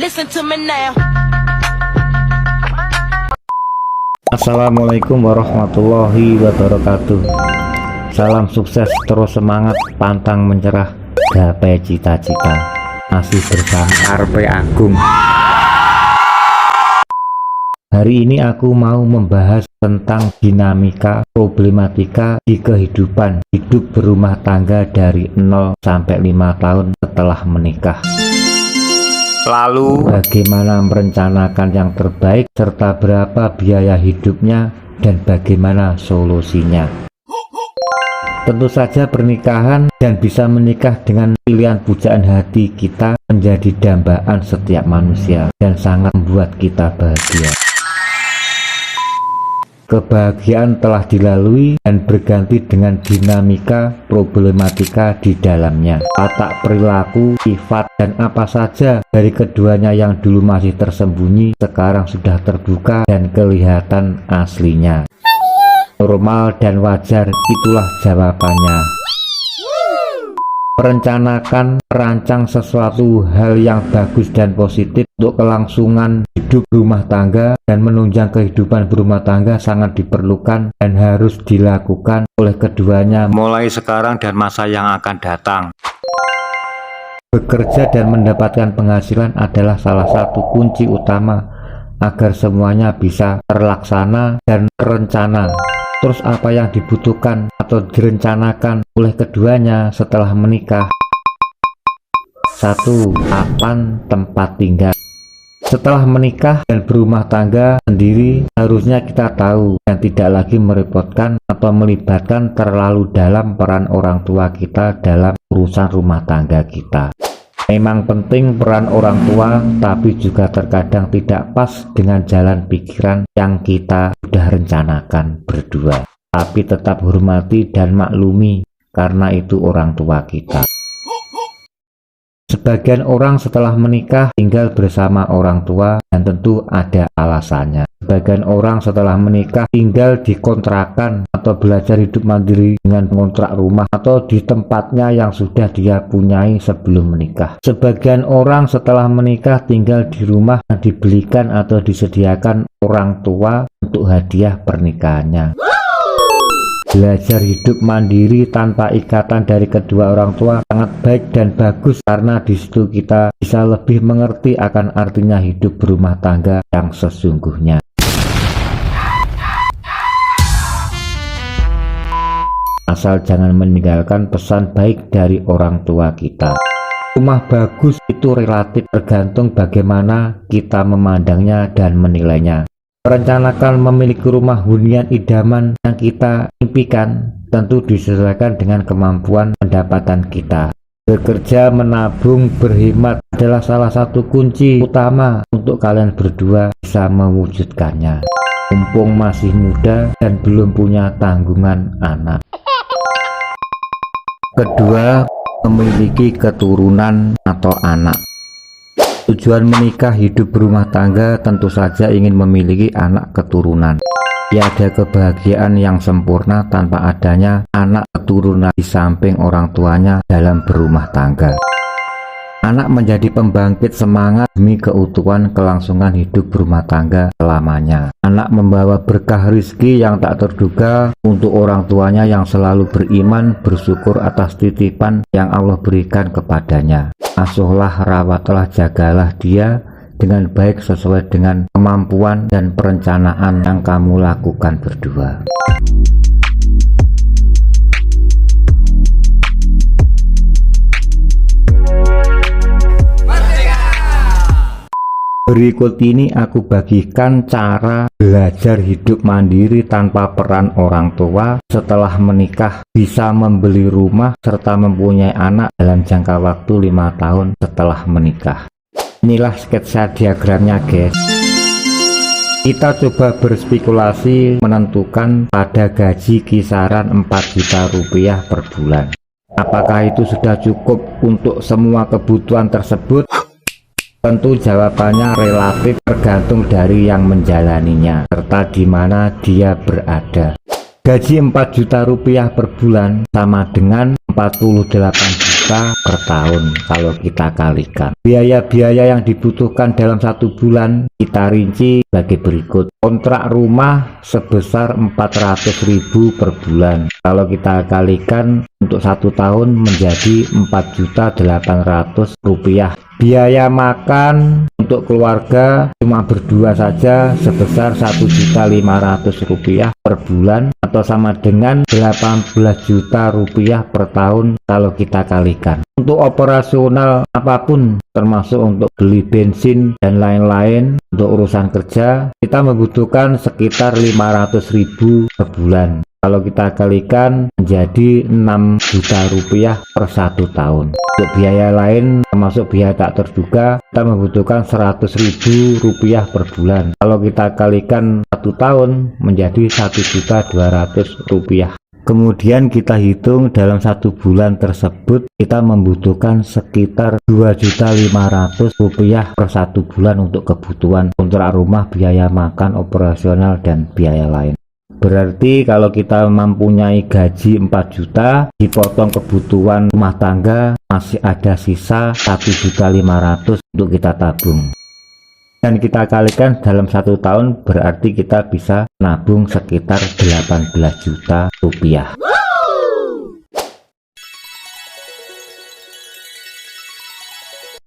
Listen to me now. Assalamualaikum warahmatullahi wabarakatuh. Salam sukses, terus semangat, pantang menyerah, gapai cita-cita, masih bersama RP Agung. Hari ini aku mau membahas tentang dinamika problematika di kehidupan hidup berumah tangga dari 0 sampai 5 tahun setelah menikah. Lalu bagaimana merencanakan yang terbaik serta berapa biaya hidupnya dan bagaimana solusinya. Tentu saja pernikahan dan bisa menikah dengan pilihan pujaan hati kita menjadi dambaan setiap manusia dan sangat membuat kita bahagia. Kebahagiaan telah dilalui dan berganti dengan dinamika problematika di dalamnya. Watak, perilaku, sifat, dan apa saja dari keduanya yang dulu masih tersembunyi sekarang sudah terbuka dan kelihatan aslinya. Normal dan wajar, itulah jawabannya. Merencanakan, merancang sesuatu hal yang bagus dan positif untuk kelangsungan hidup rumah tangga dan menunjang kehidupan berumah tangga sangat diperlukan dan harus dilakukan oleh keduanya mulai sekarang dan masa yang akan datang. Bekerja dan mendapatkan penghasilan adalah salah satu kunci utama agar semuanya bisa terlaksana dan terencana. Terus apa yang dibutuhkan atau direncanakan oleh keduanya setelah menikah? 1. Papan tempat tinggal. Setelah menikah dan berumah tangga sendiri, harusnya kita tahu dan tidak lagi merepotkan atau melibatkan terlalu dalam peran orang tua kita dalam urusan rumah tangga kita. Memang penting peran orang tua, tapi juga terkadang tidak pas dengan jalan pikiran yang kita sudah rencanakan berdua. Tapi tetap hormati dan maklumi, karena itu orang tua kita. Sebagian orang setelah menikah tinggal bersama orang tua dan tentu ada alasannya. Sebagian orang setelah menikah tinggal di kontrakan atau belajar hidup mandiri dengan kontrak rumah atau di tempatnya yang sudah dia punyai sebelum menikah. Sebagian orang setelah menikah tinggal di rumah yang dibelikan atau disediakan orang tua untuk hadiah pernikahannya. Belajar hidup mandiri tanpa ikatan dari kedua orang tua sangat baik dan bagus, karena di situ kita bisa lebih mengerti akan artinya hidup berumah tangga yang sesungguhnya. Asal jangan meninggalkan pesan baik dari orang tua kita. Rumah bagus itu relatif, tergantung bagaimana kita memandangnya dan menilainya. Merencanakan memiliki rumah hunian idaman yang kita impikan tentu disesuaikan dengan kemampuan pendapatan kita. Bekerja, menabung, berhemat adalah salah satu kunci utama untuk kalian berdua bisa mewujudkannya. Mumpung masih muda dan belum punya tanggungan anak. Kedua, memiliki keturunan atau anak. Tujuan menikah hidup berumah tangga tentu saja ingin memiliki anak keturunan. Tiada kebahagiaan yang sempurna tanpa adanya anak keturunan di samping orang tuanya dalam berumah tangga. Anak menjadi pembangkit semangat demi keutuhan kelangsungan hidup berumah tangga selamanya. Anak membawa berkah rezeki yang tak terduga untuk orang tuanya yang selalu beriman, bersyukur atas titipan yang Allah berikan kepadanya. Asuhlah, rawatlah, jagalah dia dengan baik sesuai dengan kemampuan dan perencanaan yang kamu lakukan berdua. Berikut ini aku bagikan cara belajar hidup mandiri tanpa peran orang tua setelah menikah, bisa membeli rumah serta mempunyai anak dalam jangka waktu 5 tahun setelah menikah. Inilah sketsa diagramnya, guys. Kita coba berspekulasi menentukan pada gaji kisaran 4 juta rupiah per bulan. Apakah itu sudah cukup untuk semua kebutuhan tersebut? Tentu jawabannya relatif, tergantung dari yang menjalaninya serta di mana dia berada. Gaji 4 juta rupiah per bulan sama dengan 48 juta juta per tahun kalau kita kalikan. Biaya-biaya yang dibutuhkan dalam 1 bulan kita rinci sebagai berikut. Kontrak rumah sebesar 400.000 per bulan. Kalau kita kalikan untuk 1 tahun menjadi 4.800.000 rupiah. Biaya makan untuk keluarga cuma berdua saja sebesar 1.500.000 rupiah per bulan, atau sama dengan 18 juta rupiah per tahun kalau kita kalikan. Untuk operasional apapun, termasuk untuk beli bensin dan lain-lain, untuk urusan kerja kita membutuhkan sekitar 500.000 per bulan. Kalau kita kalikan menjadi 6 juta rupiah per 1 tahun. Untuk biaya lain termasuk biaya tak terduga, kita membutuhkan 100.000 rupiah per bulan. Kalau kita kalikan 1 tahun menjadi 1.200.000 rupiah. Kemudian kita hitung dalam 1 bulan tersebut kita membutuhkan sekitar 2.500.000 rupiah per 1 bulan untuk kebutuhan kontrak rumah, biaya makan, operasional, dan biaya lain. Berarti kalau kita mempunyai gaji 4 juta, dipotong kebutuhan rumah tangga, masih ada sisa 1.500.000 untuk kita tabung. Dan kita kalikan dalam 1 tahun, berarti kita bisa nabung sekitar 18 juta rupiah.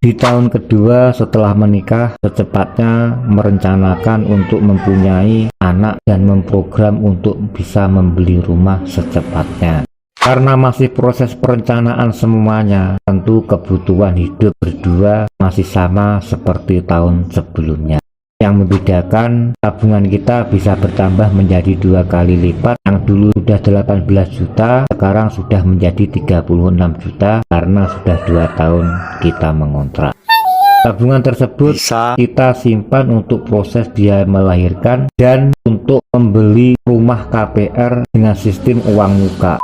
Di tahun kedua setelah menikah, secepatnya merencanakan untuk mempunyai anak dan memprogram untuk bisa membeli rumah secepatnya. Karena masih proses perencanaan semuanya, tentu kebutuhan hidup berdua masih sama seperti tahun sebelumnya. Yang membedakan, tabungan kita bisa bertambah menjadi 2 kali lipat. Yang dulu sudah 18 juta, sekarang sudah menjadi 36 juta karena sudah 2 tahun kita mengontrak. Tabungan tersebut kita simpan untuk proses biaya melahirkan dan untuk membeli rumah KPR dengan sistem uang muka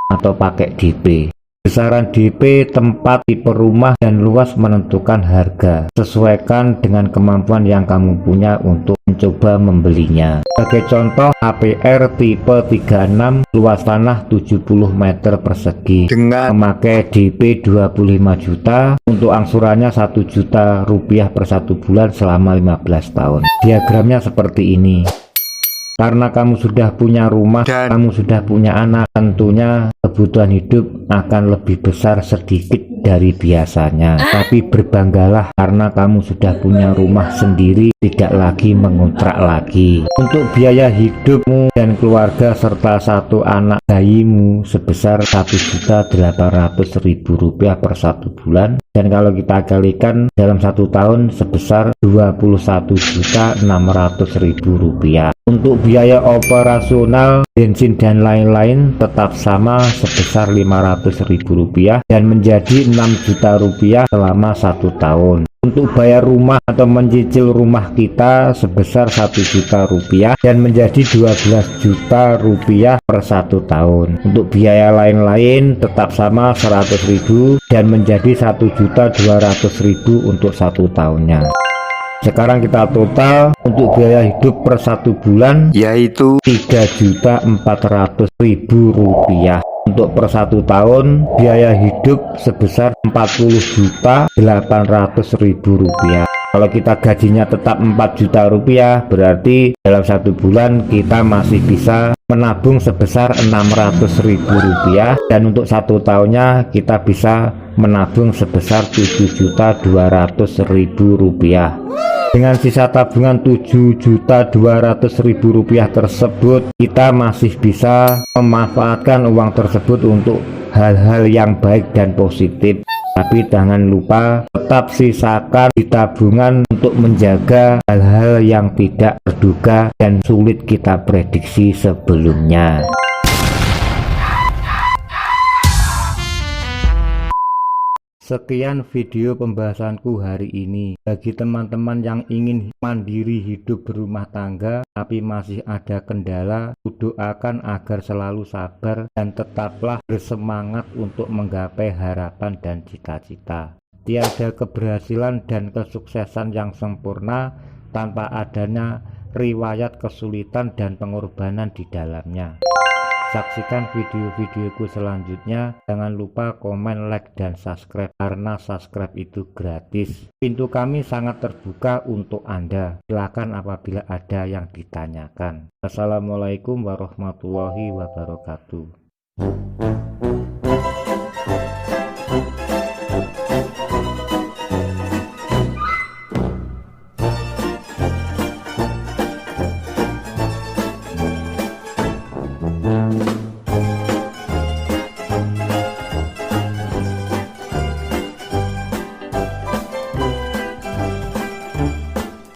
atau pakai DP. Besaran DP, tempat, tipe rumah, dan luas menentukan harga. Sesuaikan dengan kemampuan yang kamu punya untuk mencoba membelinya. Sebagai contoh, KPR tipe 36, luas tanah 70 meter persegi dengan memakai DP 25 juta, untuk angsurannya 1 juta rupiah per 1 bulan selama 15 tahun. Diagramnya seperti ini. Karena kamu sudah punya rumah dan kamu sudah punya anak, tentunya kebutuhan hidup akan lebih besar sedikit dari biasanya. Tapi berbanggalah karena kamu sudah punya rumah sendiri, tidak lagi mengontrak lagi. Untuk biaya hidupmu dan keluarga serta 1 anak bayimu sebesar 1.800.000 rupiah per 1 bulan. Dan kalau kita kalikan dalam 1 tahun sebesar 21.600.000 rupiah. Untuk biaya operasional, bensin dan lain-lain tetap sama sebesar 500.000 rupiah dan menjadi 6 juta rupiah selama 1 tahun. Untuk bayar rumah atau mencicil rumah kita sebesar 1 juta rupiah dan menjadi 12 juta rupiah per 1 tahun. Untuk biaya lain-lain tetap sama 100.000 dan menjadi 1.200.000 untuk 1 tahunnya. Sekarang kita total untuk biaya hidup per 1 bulan yaitu 3.400.000 rupiah. Untuk per 1 tahun biaya hidup sebesar 40.800.000 rupiah. Kalau kita gajinya tetap 4 juta rupiah, berarti dalam 1 bulan kita masih bisa menabung sebesar 600.000 rupiah, dan untuk 1 tahunnya kita bisa menabung sebesar 7.200.000 rupiah. Dengan sisa tabungan 7.200.000 rupiah tersebut, kita masih bisa memanfaatkan uang tersebut untuk hal-hal yang baik dan positif. Tapi jangan lupa tetap sisakan di tabungan untuk menjaga hal-hal yang tidak terduga dan sulit kita prediksi sebelumnya. Sekian video pembahasanku hari ini. Bagi teman-teman yang ingin mandiri hidup berumah tangga tapi masih ada kendala, kudoakan agar selalu sabar dan tetaplah bersemangat untuk menggapai harapan dan cita-cita. Tiada keberhasilan dan kesuksesan yang sempurna tanpa adanya riwayat kesulitan dan pengorbanan di dalamnya. Saksikan video-videoku selanjutnya. Jangan lupa komen, like, dan subscribe karena subscribe itu gratis. Pintu kami sangat terbuka untuk Anda. Silakan apabila ada yang ditanyakan. Assalamualaikum warahmatullahi wabarakatuh.